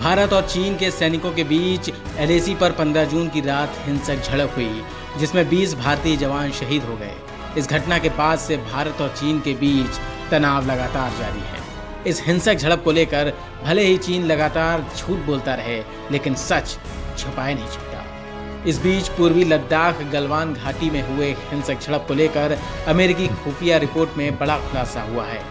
भारत और चीन के सैनिकों के बीच एलएसी पर 15 जून की रात हिंसक झड़प हुई, जिसमें 20 भारतीय जवान शहीद हो गए। इस घटना के बाद से भारत और चीन के बीच तनाव लगातार जारी है। इस हिंसक झड़प को लेकर भले ही चीन लगातार झूठ बोलता रहे, लेकिन सच छुपाए नहीं छूटा। इस बीच पूर्वी लद्दाख गलवान घाटी में हुए हिंसक झड़प को लेकर अमेरिकी खुफिया रिपोर्ट में बड़ा खुलासा हुआ है।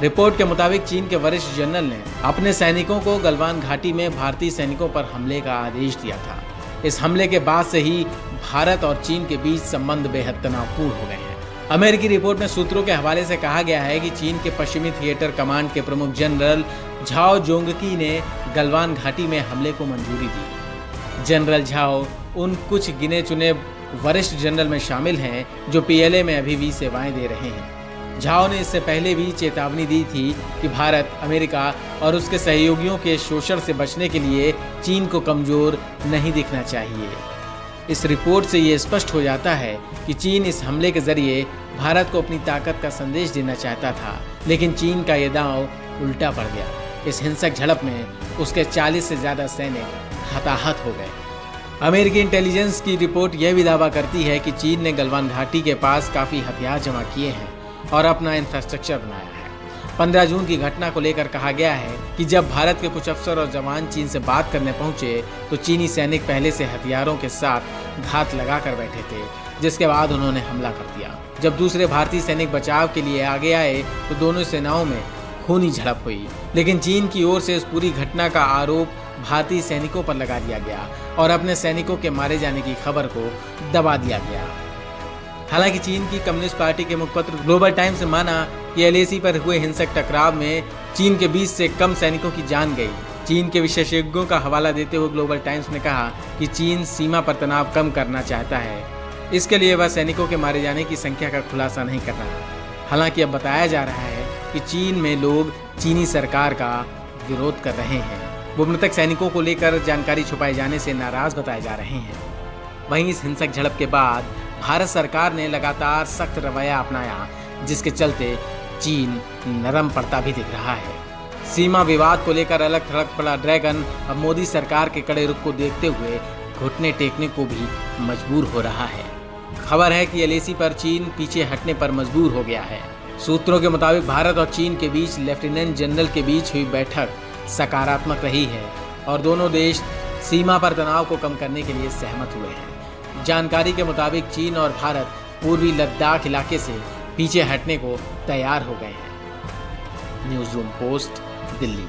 रिपोर्ट के मुताबिक चीन के वरिष्ठ जनरल ने अपने सैनिकों को गलवान घाटी में भारतीय सैनिकों पर हमले का आदेश दिया था। इस हमले के बाद से ही भारत और चीन के बीच संबंध बेहद तनावपूर्ण हो गए हैं। अमेरिकी रिपोर्ट में सूत्रों के हवाले से कहा गया है कि चीन के पश्चिमी थिएटर कमांड के प्रमुख जनरल झाओ जोंगकी ने गलवान घाटी में हमले को मंजूरी दी। जनरल झाओ उन कुछ गिने चुने वरिष्ठ जनरल में शामिल हैं जो पीएलए में अभी भी सेवाएं दे रहे हैं। झाओ ने इससे पहले भी चेतावनी दी थी कि भारत, अमेरिका और उसके सहयोगियों के शोषण से बचने के लिए चीन को कमजोर नहीं दिखना चाहिए। इस रिपोर्ट से ये स्पष्ट हो जाता है कि चीन इस हमले के जरिए भारत को अपनी ताकत का संदेश देना चाहता था, लेकिन चीन का ये दांव उल्टा पड़ गया। इस हिंसक झड़प में उसके 40 से ज्यादा सैनिक हताहत हो गए। अमेरिकी इंटेलिजेंस की रिपोर्ट यह भी दावा करती है कि चीन ने गलवान घाटी के पास काफी हथियार जमा किए हैं और अपना इंफ्रास्ट्रक्चर बनाया है। 15 जून की घटना को लेकर कहा गया है कि जब भारत के कुछ अफसर और जवान चीन से बात करने पहुंचे तो चीनी सैनिक पहले से हथियारों के साथ घात लगा कर बैठे थे, जिसके बाद उन्होंने हमला कर दिया। जब दूसरे भारतीय सैनिक बचाव के लिए आगे आए तो दोनों सेनाओं में खूनी झड़प हुई, लेकिन चीन की ओर से इस पूरी घटना का आरोप भारतीय सैनिकों पर लगा दिया गया और अपने सैनिकों के मारे जाने की खबर को दबा दिया गया। हालांकि चीन की कम्युनिस्ट पार्टी के मुखपत्र ग्लोबल टाइम्स ने माना कि एलएसी पर हुए हिंसक टकराव में चीन के 20 से कम सैनिकों की जान गई। चीन के विशेषज्ञों का हवाला देते हुए ग्लोबल टाइम्स ने कहा कि चीन सीमा पर तनाव कम करना चाहता है, इसके लिए वह सैनिकों के मारे जाने की संख्या का खुलासा नहीं कर रहा। हालांकि अब बताया जा रहा है कि चीन में लोग चीनी सरकार का विरोध कर रहे हैं। वो मृतक सैनिकों को लेकर जानकारी छुपाए जाने से नाराज बताए जा रहे हैं। वहीं इस हिंसक झड़प के बाद भारत सरकार ने लगातार सख्त रवैया अपनाया, जिसके चलते चीन नरम पड़ता भी दिख रहा है। सीमा विवाद को लेकर अलग थलग पड़ा ड्रैगन अब मोदी सरकार के कड़े रुख को देखते हुए घुटने टेकने को भी मजबूर हो रहा है। खबर है कि एलएसी पर चीन पीछे हटने पर मजबूर हो गया है। सूत्रों के मुताबिक भारत और चीन के बीच लेफ्टिनेंट जनरल के बीच हुई बैठक सकारात्मक रही है और दोनों देश सीमा पर तनाव को कम करने के लिए सहमत हुए हैं। जानकारी के मुताबिक चीन और भारत पूर्वी लद्दाख इलाके से पीछे हटने को तैयार हो गए हैं। News room post, Delhi.